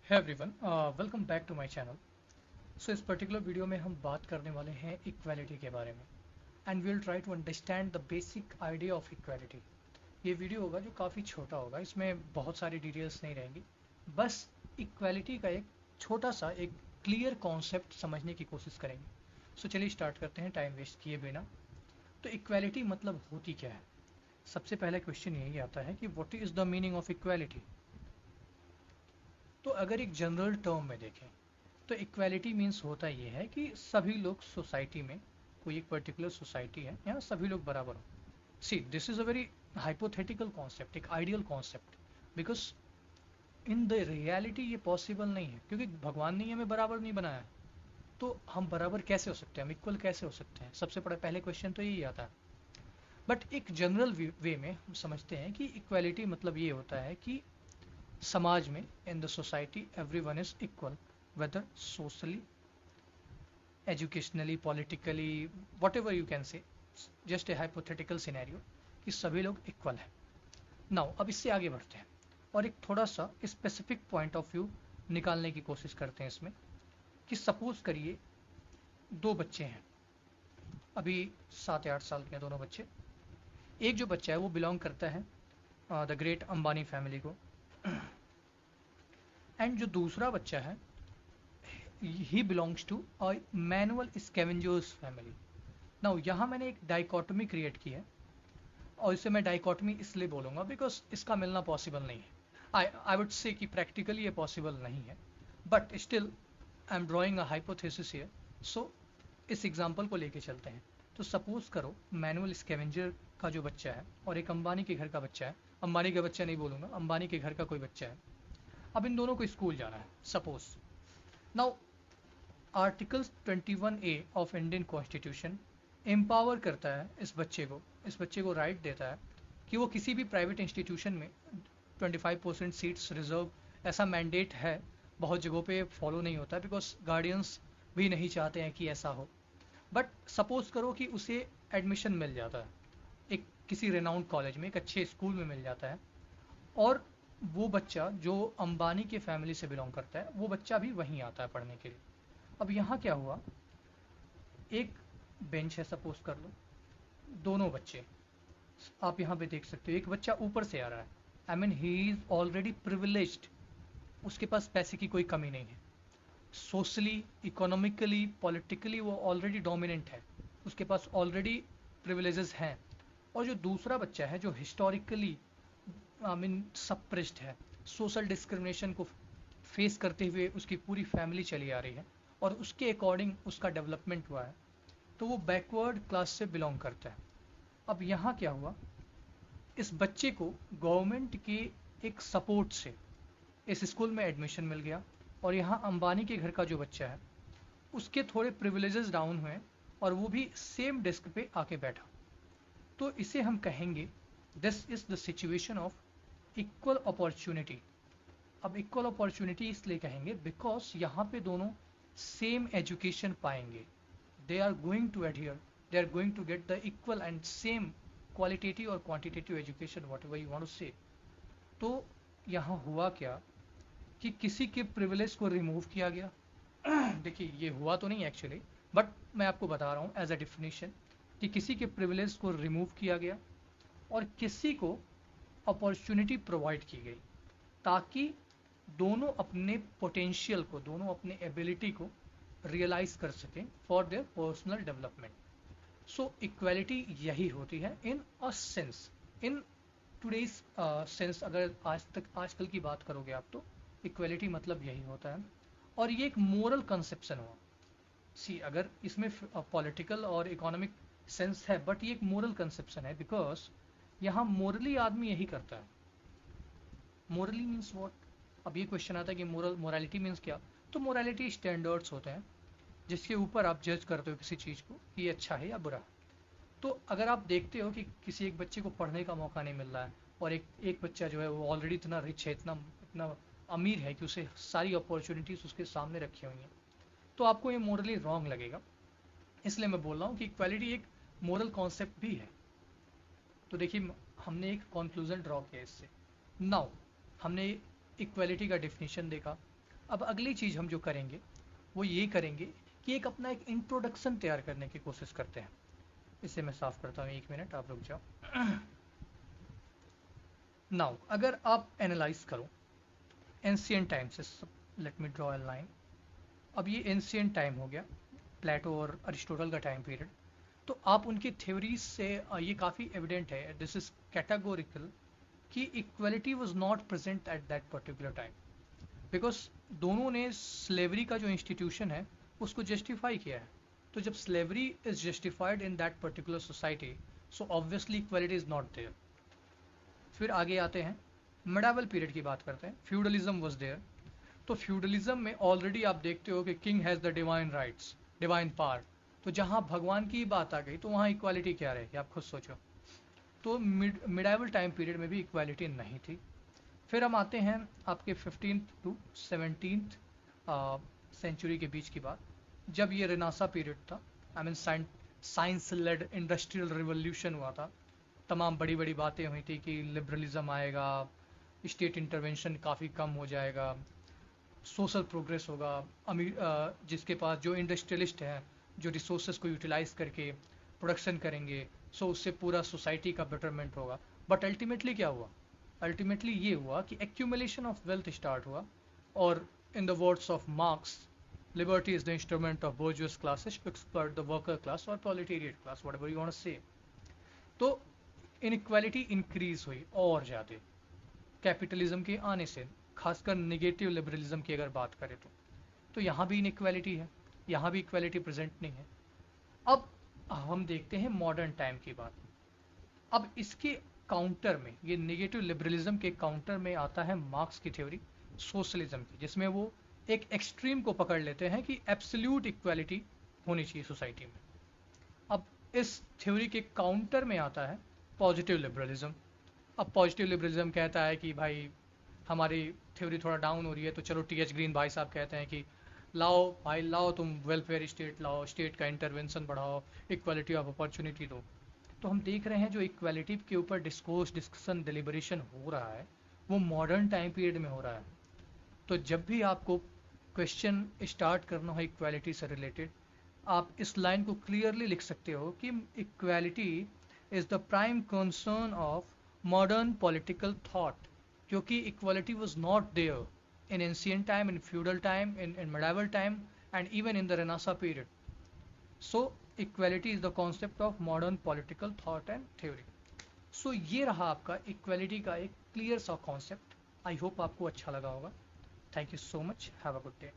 है everyone, welcome back to my channel. So इस particular video में हम बात करने वाले हैं इक्वालिटी के बारे में and we will try to understand the basic idea of equality. ये वीडियो होगा जो काफ़ी छोटा होगा, इसमें बहुत सारी डिटेल्स नहीं रहेंगी, बस इक्वालिटी का एक छोटा सा एक क्लियर कॉन्सेप्ट समझने की कोशिश करेंगे। सो चलिए स्टार्ट करते हैं टाइम वेस्ट किए बिना। तो इक्वालिटी मतलब होती क्या है? सबसे पहला क्वेश्चन यही आता है कि what is the meaning of equality. तो अगर एक जनरल टर्म में देखें तो इक्वालिटी मीन्स होता ये है कि सभी लोग सोसाइटी में, कोई एक पर्टिकुलर सोसाइटी है, यहाँ सभी लोग बराबर हो। See this is a very hypothetical concept, एक ideal concept, because in the reality ये पॉसिबल नहीं है, क्योंकि भगवान ने ही हमें बराबर नहीं बनाया है। तो हम बराबर कैसे हो सकते हैं, हम इक्वल कैसे हो सकते हैं? सबसे बड़ा पहले क्वेश्चन तो यही आता है। बट एक जनरल वे में हम समझते हैं कि इक्वालिटी मतलब ये होता है कि समाज में, in the society, everyone is equal, whether socially, educationally, politically, whatever you can say, just a hypothetical scenario कि सभी लोग इक्वल हैं। नाउ अब इससे आगे बढ़ते हैं और एक थोड़ा सा स्पेसिफिक पॉइंट ऑफ व्यू निकालने की कोशिश करते हैं इसमें, कि सपोज करिए दो बच्चे हैं, अभी 7 या 8 साल के हैं दोनों बच्चे। एक जो बच्चा है वो बिलोंग करता है द ग्रेट अंबानी फैमिली को, एंड जो दूसरा बच्चा है ही belongs to a manual scavengers family. Now यहाँ मैंने एक डाइकोटमी क्रिएट की है, और इसे मैं डाइकोटमी इसलिए बोलूँगा बिकॉज इसका मिलना पॉसिबल नहीं है। आई वुड से कि प्रैक्टिकली ये पॉसिबल नहीं है, but still I am drawing a hypothesis here. So इस एग्जांपल को लेके चलते हैं। तो सपोज करो मैनुअल स्कैवेंजर का जो बच्चा है और एक अंबानी के घर का बच्चा है, अंबानी का बच्चा नहीं बोलूँगा, अंबानी के घर का कोई बच्चा है। अब इन दोनों को स्कूल जाना है suppose. Now article 21A of Indian constitution empower करता है इस बच्चे को राइट देता है कि वो किसी भी प्राइवेट इंस्टीट्यूशन में 25% सीट्स रिजर्व, ऐसा मैंडेट है। बहुत जगहों पे फॉलो नहीं होता बिकॉज गार्डियंस भी नहीं चाहते हैं कि ऐसा हो। बट सपोज करो कि उसे एडमिशन मिल जाता है एक किसी रेनाउंड कॉलेज में, एक अच्छे स्कूल में मिल जाता है, और वो बच्चा जो अंबानी के फैमिली से बिलोंग करता है वो बच्चा भी वहीं आता है पढ़ने के लिए। अब यहाँ क्या हुआ, एक बेंच है सपोज कर लो, दोनों बच्चे आप यहाँ पे देख सकते हो, एक बच्चा ऊपर से आ रहा है, I mean he is already privileged, उसके पास पैसे की कोई कमी नहीं है, सोशली, इकोनॉमिकली, पॉलिटिकली वो ऑलरेडी डोमिनेंट है, उसके पास ऑलरेडी प्रिविलेजेस हैं। और जो दूसरा बच्चा है जो हिस्टोरिकली आई मीन सप्रेस्ड है, सोशल डिस्क्रिमिनेशन को फेस करते हुए उसकी पूरी फैमिली चली आ रही है और उसके अकॉर्डिंग उसका डेवलपमेंट हुआ है, तो वो बैकवर्ड क्लास से बिलोंग करता है। अब यहाँ क्या हुआ, इस बच्चे को गवर्नमेंट के एक सपोर्ट से इस स्कूल में एडमिशन मिल गया, और यहाँ अंबानी के घर का जो बच्चा है उसके थोड़े प्रिविलेजेस डाउन हुए और वो भी सेम डेस्क पे आके बैठा। तो इसे हम कहेंगे this is the situation of equal opportunity. अब इक्वल अपॉर्चुनिटी इसलिए कहेंगे बिकॉज यहाँ पे दोनों सेम एजुकेशन पाएंगे, they are going to adhere, they are going to get the equal and same qualitative और quantitative education, whatever you want to say. तो यहाँ हुआ क्या कि किसी के प्रिविलेज को रिमूव किया गया। देखिए ये हुआ तो नहीं एक्चुअली, बट मैं आपको बता रहा हूँ एज अ डिफिनीशन कि किसी के प्रिविलेज को रिमूव किया गया और किसी को अपॉर्चुनिटी प्रोवाइड की गई, ताकि दोनों अपने पोटेंशियल को, दोनों अपने एबिलिटी को रियलाइज कर सकें for their personal development. So equality यही होती है in a sense, in today's sense. अगर आजकल की बात करोगे आप तो इक्वालिटी मतलब यही होता है, और ये एक मोरल कंसेप्शन हुआ। सी अगर इसमें पॉलिटिकल और इकोनॉमिक सेंस है, बट ये एक मोरल कंसेप्शन है बिकॉज यहाँ मोरली आदमी यही करता है। Morally means what? अब ये क्वेश्चन आता है कि मोरालिटी मीन्स क्या? तो मोरालिटी स्टैंडर्ड्स होते हैं जिसके ऊपर आप जज करते हो किसी चीज़ को कि ये अच्छा है या बुरा। तो अगर आप देखते हो कि किसी एक बच्चे को पढ़ने का मौका नहीं मिल रहा है, और एक एक बच्चा जो है वो ऑलरेडी इतना रिच है, इतना इतना अमीर है कि उसे सारी अपॉर्चुनिटीज़ उसके सामने रखी हुई हैं, तो आपको ये मोरली रॉन्ग लगेगा। इसलिए मैं बोल रहा हूँ कि इक्वालिटी एक मोरल कॉन्सेप्ट भी है। तो देखिए हमने एक कंक्लूजन ड्रॉ किया इससे। नाउ हमने इक्वालिटी का डेफिनेशन देखा, अब अगली चीज़ हम जो करेंगे वो ये करेंगे कि एक इंट्रोडक्शन तैयार करने की कोशिश करते हैं। इसे मैं साफ करता हूँ, 1 मिनट आप रुक जाओ। नाउ अगर आप एनालाइज करो एंशियंट टाइम से, let me draw a line. अब ये एंशियंट टाइम हो गया, प्लेटो और अरिस्टोटल का टाइम पीरियड। तो आप उनकी थ्योरीज से ये काफ़ी एविडेंट है, दिस इज कैटेगोरिकल, कि equality was not present at that particular time, because दोनों ने स्लेवरी का जो इंस्टीट्यूशन है उसको जस्टिफाई किया है। तो जब slavery is justified in that particular society, so obviously equality is not there. फिर आगे आते हैं, मिडावल पीरियड की बात करते हैं, फ्यूडलिज्म वाज देयर। तो फ्यूडलिज्म में ऑलरेडी आप देखते हो कि king has the divine rights, divine power. तो जहाँ भगवान की बात आ गई तो वहाँ इक्वालिटी क्या रहेगी, आप खुद सोचो। तो मिडाइवल टाइम पीरियड में भी इक्वालिटी नहीं थी। फिर हम आते हैं आपके 15th टू 17th सेंचुरी के बीच की बात, जब ये रेनासा पीरियड था। I mean science led industrial revolution हुआ था। तमाम बड़ी बड़ी बातें हुई थी कि लिबरलिज्म आएगा, स्टेट इंटरवेंशन काफ़ी कम हो जाएगा, सोशल प्रोग्रेस होगा, जिसके पास जो इंडस्ट्रियलिस्ट हैं जो रिसोर्सेज को यूटिलाइज करके प्रोडक्शन करेंगे, सो उससे पूरा सोसाइटी का बेटरमेंट होगा। बट अल्टीमेटली क्या हुआ? अल्टीमेटली ये हुआ कि एक्यूमुलेशन ऑफ वेल्थ स्टार्ट हुआ, और in the words of Marx, liberty is the instrument of bourgeois classes to exploit the worker class और proletariat class, whatever you want to say. तो inequality increase हुई और ज़्यादा कैपिटलिज्म के आने से, खासकर नेगेटिव लिबरलिज्म की अगर बात करें तो यहाँ भी इनइक्वालिटी है, यहाँ भी इक्वालिटी प्रेजेंट नहीं है। अब हम देखते हैं मॉडर्न टाइम की बात। अब इसके काउंटर में, ये नेगेटिव लिबरलिज्म के काउंटर में आता है मार्क्स की थ्योरी सोशलिज्म की, जिसमें वो एक एक्सट्रीम को पकड़ लेते हैं कि एब्सोल्यूट इक्वालिटी होनी चाहिए सोसाइटी में। अब इस थ्योरी के काउंटर में आता है पॉजिटिव लिबरलिज्म। अब पॉजिटिव लिबरलिज्म कहता है कि भाई हमारी थ्योरी थोड़ा डाउन हो रही है, तो चलो टी एच ग्रीन भाई साहब कहते हैं कि लाओ भाई लाओ, तुम वेलफेयर स्टेट लाओ, स्टेट का इंटरवेंशन बढ़ाओ, इक्वालिटी ऑफ अपॉर्चुनिटी दो। तो हम देख रहे हैं जो इक्वालिटी के ऊपर डिस्कोर्स, डिस्कशन, डिलिबरेशन हो रहा है वो मॉडर्न टाइम पीरियड में हो रहा है। तो जब भी आपको क्वेश्चन स्टार्ट करना हो इक्वालिटी से रिलेटेड, आप इस लाइन को क्लियरली लिख सकते हो कि equality is the prime concern of modern political thought, क्योंकि equality was not there in ancient time, in feudal time, in medieval time, and even in the Renaissance period. So equality is the concept of modern political thought and theory. So ये रहा आपका equality का एक clear सा concept. I hope आपको अच्छा लगा होगा. Thank you so much. Have a good day.